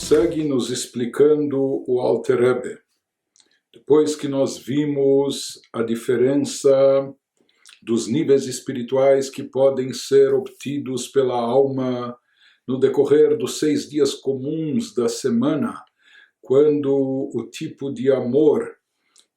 segue nos explicando o Alter Rebbe. Depois que nós vimos a diferença dos níveis espirituais que podem ser obtidos pela alma no decorrer dos 6 dias comuns da semana, quando o tipo de amor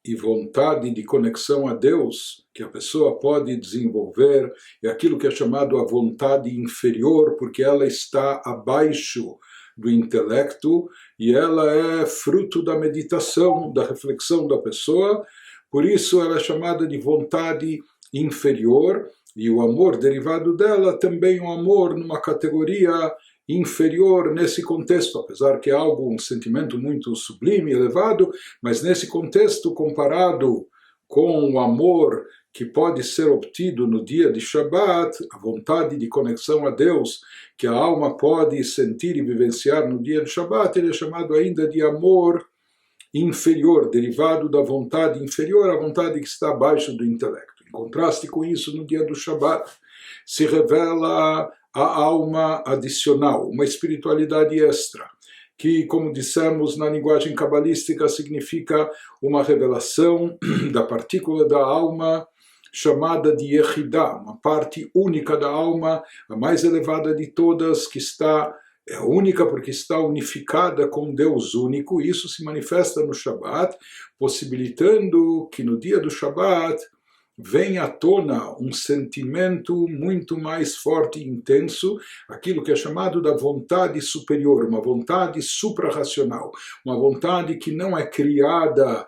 e vontade de conexão a Deus que a pessoa pode desenvolver é aquilo que é chamado a vontade inferior, porque ela está abaixo do intelecto e ela é fruto da meditação, da reflexão da pessoa, por isso ela é chamada de vontade inferior, e o amor derivado dela também um amor numa categoria inferior nesse contexto, apesar que é algo, um sentimento muito sublime, elevado, mas nesse contexto comparado com o amor que pode ser obtido no dia de Shabbat, a vontade de conexão a Deus que a alma pode sentir e vivenciar no dia de Shabbat, ele é chamado ainda de amor inferior, derivado da vontade inferior, a vontade que está abaixo do intelecto. Em contraste com isso, no dia do Shabbat, se revela a alma adicional, uma espiritualidade extra, que, como dissemos na linguagem cabalística, significa uma revelação da partícula da alma chamada de Yehidah, uma parte única da alma, a mais elevada de todas, que é única porque está unificada com Deus único. Isso se manifesta no Shabbat, possibilitando que no dia do Shabbat vem à tona um sentimento muito mais forte e intenso, aquilo que é chamado da vontade superior, uma vontade suprarracional, uma vontade que não é criada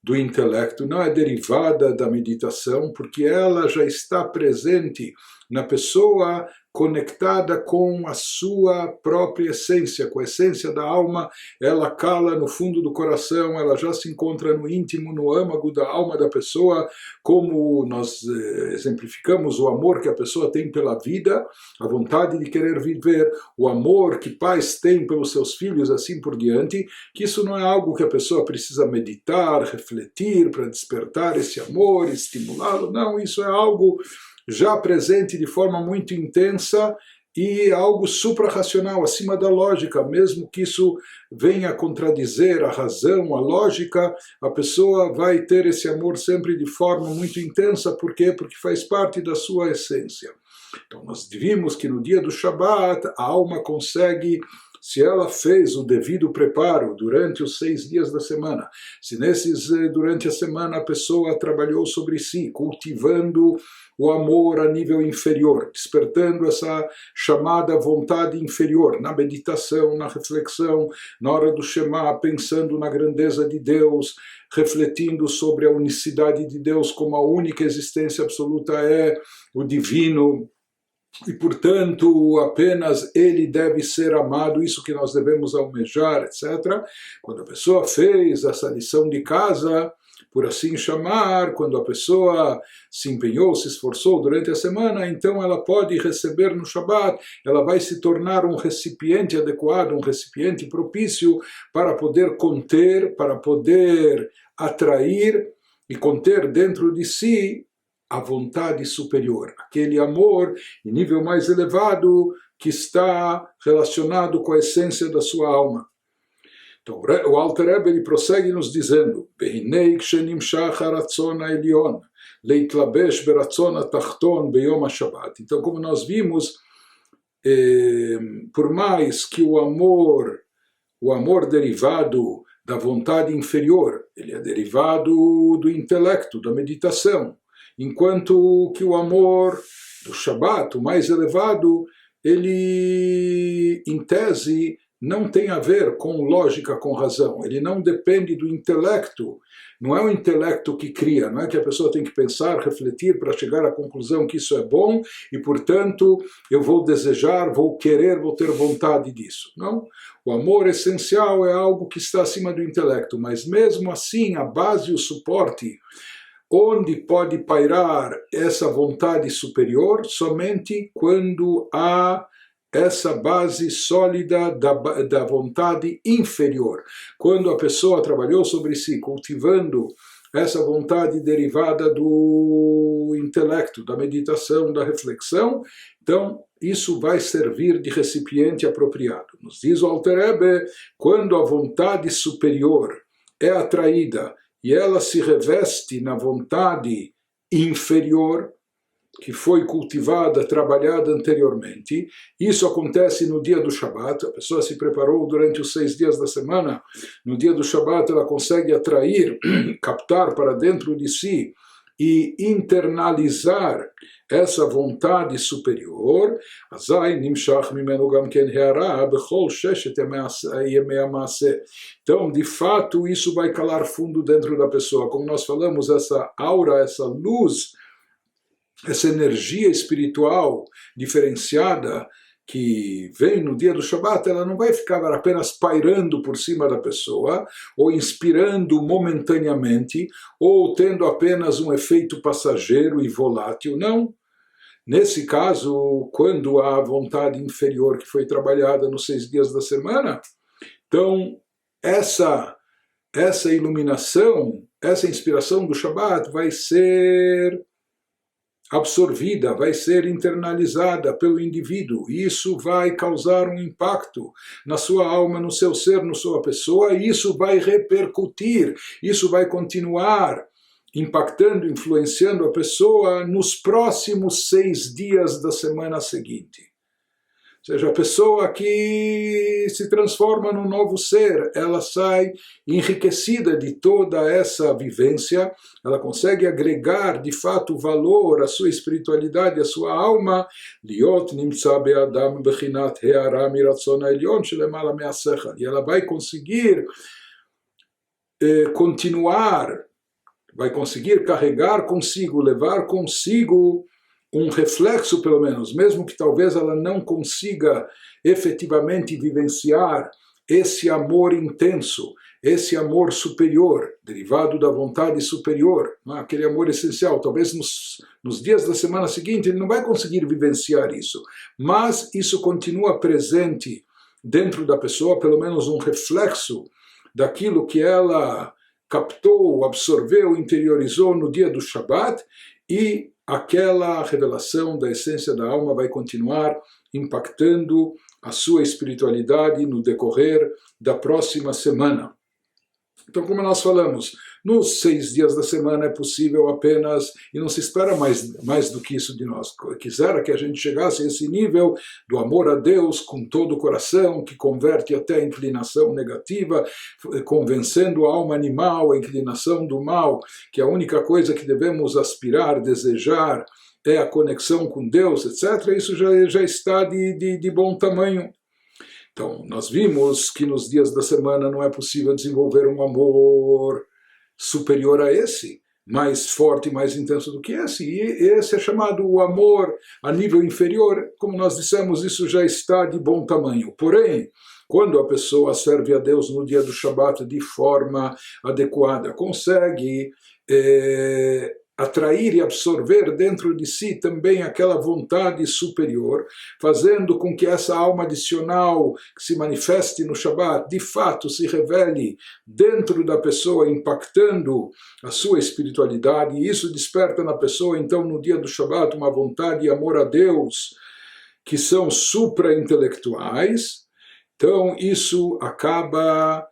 do intelecto, não é derivada da meditação, porque ela já está presente na pessoa, conectada com a sua própria essência, com a essência da alma. Ela cala no fundo do coração, ela já se encontra no íntimo, no âmago da alma da pessoa, como nós exemplificamos o amor que a pessoa tem pela vida, a vontade de querer viver, o amor que pais têm pelos seus filhos, assim por diante, que isso não é algo que a pessoa precisa meditar, refletir para despertar esse amor, estimulá-lo, não, isso é algo já presente de forma muito intensa e algo suprarracional, acima da lógica, mesmo que isso venha a contradizer a razão, a lógica, a pessoa vai ter esse amor sempre de forma muito intensa. Por quê? Porque faz parte da sua essência. Então nós vimos que no dia do Shabbat a alma consegue, se ela fez o devido preparo durante os 6 dias da semana, se durante a semana a pessoa trabalhou sobre si, cultivando o amor a nível inferior, despertando essa chamada vontade inferior, na meditação, na reflexão, na hora do Shema, pensando na grandeza de Deus, refletindo sobre a unicidade de Deus, como a única existência absoluta é o divino, e portanto apenas ele deve ser amado, isso que nós devemos almejar, etc. Quando a pessoa fez essa lição de casa, por assim chamar, quando a pessoa se empenhou, se esforçou durante a semana, então ela pode receber no Shabbat, ela vai se tornar um recipiente adequado, um recipiente propício para poder conter, para poder atrair e conter dentro de si a vontade superior, aquele amor em nível mais elevado que está relacionado com a essência da sua alma. Então, o Alter Rebbe ele prossegue nos dizendo: "Behinei kshenimshach haratzon ha'elyon leitlabesh beratzon hatachton beyom haShabbat." Então, como nós vimos, por mais que o amor derivado da vontade inferior, ele é derivado do intelecto, da meditação, enquanto que o amor do Shabbat, o mais elevado, ele, em tese, não tem a ver com lógica, com razão. Ele não depende do intelecto. Não é o intelecto que cria, não é que a pessoa tem que pensar, refletir para chegar à conclusão que isso é bom e, portanto, eu vou desejar, vou querer, vou ter vontade disso. Não. O amor essencial é algo que está acima do intelecto, mas mesmo assim, a base e o suporte onde pode pairar essa vontade superior somente quando há essa base sólida da vontade inferior. Quando a pessoa trabalhou sobre si, cultivando essa vontade derivada do intelecto, da meditação, da reflexão. Então, isso vai servir de recipiente apropriado. Nos diz o Alter Rebbe, quando a vontade superior é atraída e ela se reveste na vontade inferior, que foi cultivada, trabalhada anteriormente. Isso acontece no dia do Shabat. A pessoa se preparou durante os 6 dias da semana. No dia do Shabat ela consegue atrair, captar para dentro de si e internalizar essa vontade superior. Então, de fato, isso vai calar fundo dentro da pessoa. Como nós falamos, essa aura, essa luz, essa energia espiritual diferenciada que vem no dia do Shabat, ela não vai ficar apenas pairando por cima da pessoa, ou inspirando momentaneamente, ou tendo apenas um efeito passageiro e volátil, não. Nesse caso, quando há a vontade inferior que foi trabalhada nos 6 dias da semana, então essa iluminação, essa inspiração do Shabat vai ser absorvida, vai ser internalizada pelo indivíduo. Isso vai causar um impacto na sua alma, no seu ser, na sua pessoa, e isso vai repercutir, isso vai continuar impactando, influenciando a pessoa nos próximos 6 dias da semana seguinte. Ou seja, a pessoa que se transforma num novo ser, ela sai enriquecida de toda essa vivência, ela consegue agregar de fato valor à sua espiritualidade, à sua alma, e ela vai conseguir continuar, vai conseguir carregar consigo, levar consigo um reflexo, pelo menos, mesmo que talvez ela não consiga efetivamente vivenciar esse amor intenso, esse amor superior, derivado da vontade superior, aquele amor essencial. Talvez nos dias da semana seguinte ele não vai conseguir vivenciar isso, mas isso continua presente dentro da pessoa, pelo menos um reflexo daquilo que ela captou, absorveu, interiorizou no dia do Shabat, e aquela revelação da essência da alma vai continuar impactando a sua espiritualidade no decorrer da próxima semana. Então, como nós falamos, nos 6 dias da semana é possível apenas, e não se espera mais do que isso de nós. Quisera que a gente chegasse a esse nível do amor a Deus com todo o coração, que converte até a inclinação negativa, convencendo a alma animal, a inclinação do mal, que a única coisa que devemos aspirar, desejar, é a conexão com Deus, etc. Isso já está de bom tamanho. Então, nós vimos que nos dias da semana não é possível desenvolver um amor superior a esse, mais forte e mais intenso do que esse. E esse é chamado o amor a nível inferior. Como nós dissemos, isso já está de bom tamanho. Porém, quando a pessoa serve a Deus no dia do Shabat de forma adequada, consegue atrair e absorver dentro de si também aquela vontade superior, fazendo com que essa alma adicional que se manifeste no Shabat, de fato se revele dentro da pessoa, impactando a sua espiritualidade, e isso desperta na pessoa, então, no dia do Shabat, uma vontade e amor a Deus, que são supra-intelectuais. Então, isso acaba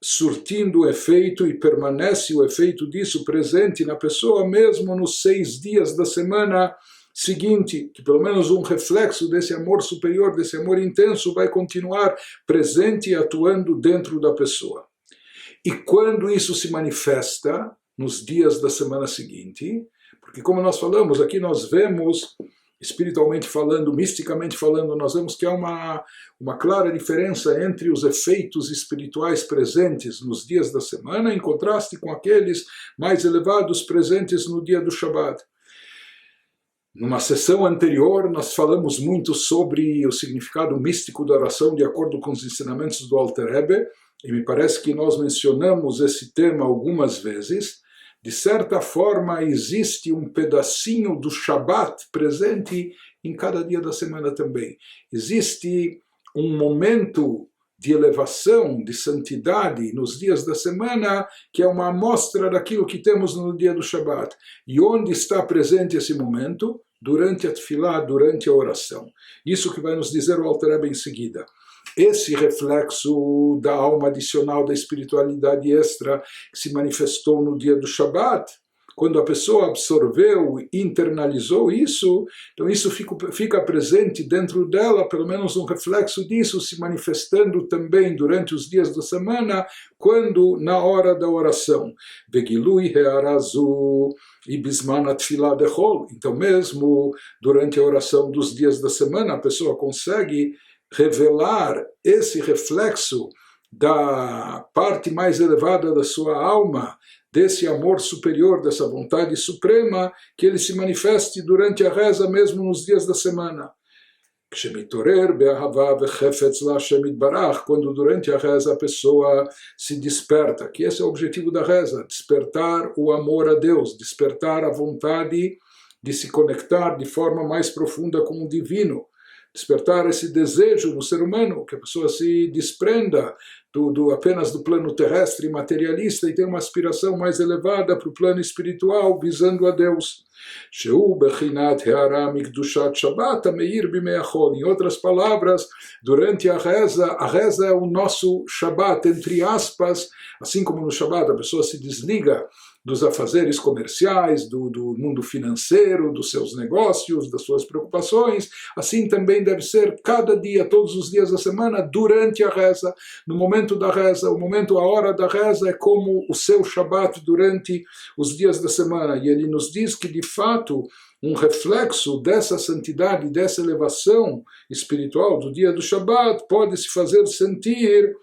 surtindo efeito, e permanece o efeito disso presente na pessoa mesmo nos 6 dias da semana seguinte, que pelo menos um reflexo desse amor superior, desse amor intenso, vai continuar presente e atuando dentro da pessoa. E quando isso se manifesta nos dias da semana seguinte, porque como nós falamos, aqui nós vemos, espiritualmente falando, misticamente falando, nós vemos que há uma clara diferença entre os efeitos espirituais presentes nos dias da semana, em contraste com aqueles mais elevados presentes no dia do Shabat. Numa sessão anterior, nós falamos muito sobre o significado místico da oração de acordo com os ensinamentos do Alter Rebbe, e me parece que nós mencionamos esse tema algumas vezes. De certa forma, existe um pedacinho do Shabat presente em cada dia da semana também. Existe um momento de elevação, de santidade nos dias da semana, que é uma amostra daquilo que temos no dia do Shabat. E onde está presente esse momento? Durante a tefilá, durante a oração. Isso que vai nos dizer o Alter Rebbe em seguida. Esse reflexo da alma adicional, da espiritualidade extra, que se manifestou no dia do Shabat, quando a pessoa absorveu e internalizou isso, então isso fica presente dentro dela, pelo menos um reflexo disso, se manifestando também durante os dias da semana, quando na hora da oração. Vegilui rearazu e bisman atfilá dechol. Então mesmo durante a oração dos dias da semana, a pessoa consegue revelar esse reflexo da parte mais elevada da sua alma, desse amor superior, dessa vontade suprema, que ele se manifeste durante a reza mesmo nos dias da semana. Quando durante a reza a pessoa se desperta, que esse é o objetivo da reza, despertar o amor a Deus, despertar a vontade de se conectar de forma mais profunda com o divino, despertar esse desejo no ser humano, que a pessoa se desprenda apenas do plano terrestre materialista e tenha uma aspiração mais elevada para o plano espiritual, visando a Deus. Em outras palavras, durante a reza é o nosso Shabat, entre aspas, assim como no Shabat a pessoa se desliga dos afazeres comerciais, do mundo financeiro, dos seus negócios, das suas preocupações, assim também deve ser cada dia, todos os dias da semana, durante a reza, no momento da reza, a hora da reza é como o seu Shabat durante os dias da semana, e ele nos diz que de fato um reflexo dessa santidade, dessa elevação espiritual do dia do Shabat pode se fazer sentir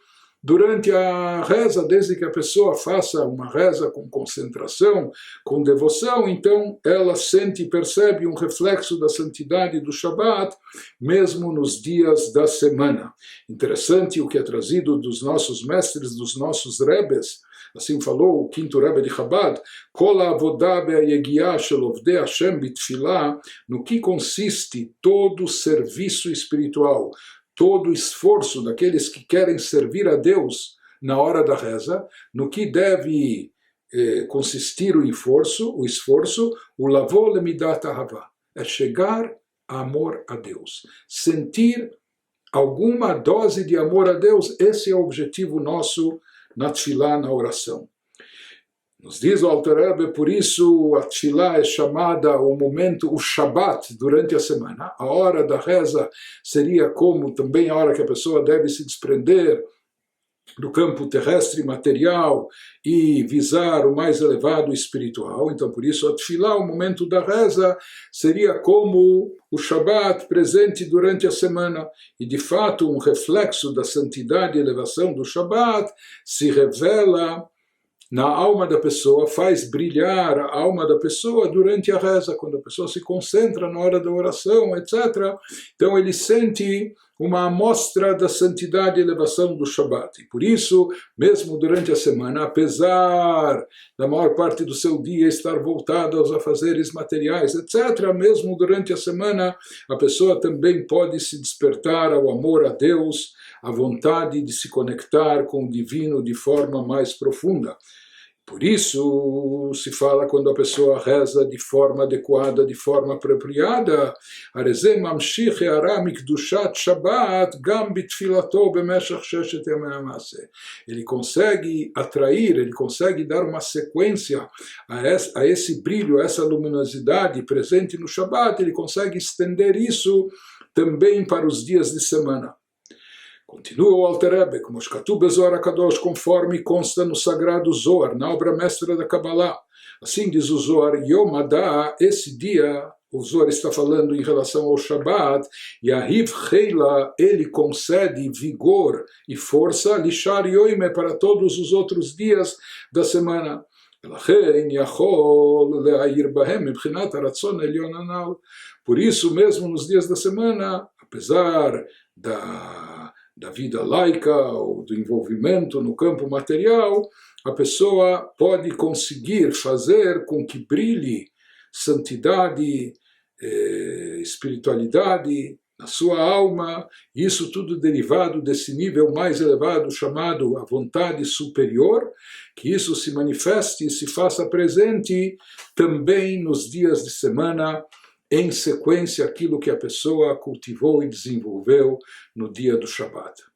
durante a reza, desde que a pessoa faça uma reza com concentração, com devoção, então ela sente e percebe um reflexo da santidade do Shabat, mesmo nos dias da semana. Interessante o que é trazido dos nossos mestres, dos nossos rebes, assim falou o quinto Rebbe de Chabad, Kol ha'avodah be'yegiah shel ovdei Hashem bitfilah, no que consiste todo o serviço espiritual, todo o esforço daqueles que querem servir a Deus na hora da reza, no que deve consistir o esforço, o lavor lemidat ahavah, é chegar a amor a Deus, sentir alguma dose de amor a Deus, esse é o objetivo nosso na tefilá, na oração. Nos diz o Alter Rebbe, por isso a tefilá é chamada o momento, o Shabat, durante a semana. A hora da reza seria como também a hora que a pessoa deve se desprender do campo terrestre material e visar o mais elevado espiritual. Então, por isso a tefilá, o momento da reza, seria como o Shabat presente durante a semana. E, de fato, um reflexo da santidade e elevação do Shabat se revela na alma da pessoa, faz brilhar a alma da pessoa durante a reza, quando a pessoa se concentra na hora da oração, etc. Então ele sente uma amostra da santidade e elevação do Shabat. E por isso, mesmo durante a semana, apesar da maior parte do seu dia estar voltado aos afazeres materiais, etc., mesmo durante a semana, a pessoa também pode se despertar ao amor a Deus, à vontade de se conectar com o divino de forma mais profunda. Por isso se fala quando a pessoa reza de forma adequada, de forma apropriada, ele consegue atrair, ele consegue dar uma sequência a esse brilho, a essa luminosidade presente no Shabat, ele consegue estender isso também para os dias de semana. Continua o Alter Rebbe, como Shkatu Bezohar HaKadosh, conforme consta no sagrado Zohar, na obra mestra da Kabbalah. Assim diz o Zohar, Yom Hadá, esse dia, o Zohar está falando em relação ao Shabat, Yahiv Cheila, ele concede vigor e força, Lishar Yoime, para todos os outros dias da semana. Por isso, mesmo nos dias da semana, apesar da vida laica ou do envolvimento no campo material, a pessoa pode conseguir fazer com que brilhe santidade, espiritualidade na sua alma, isso tudo derivado desse nível mais elevado chamado a vontade superior, que isso se manifeste e se faça presente também nos dias de semana, em sequência aquilo que a pessoa cultivou e desenvolveu no dia do Shabat.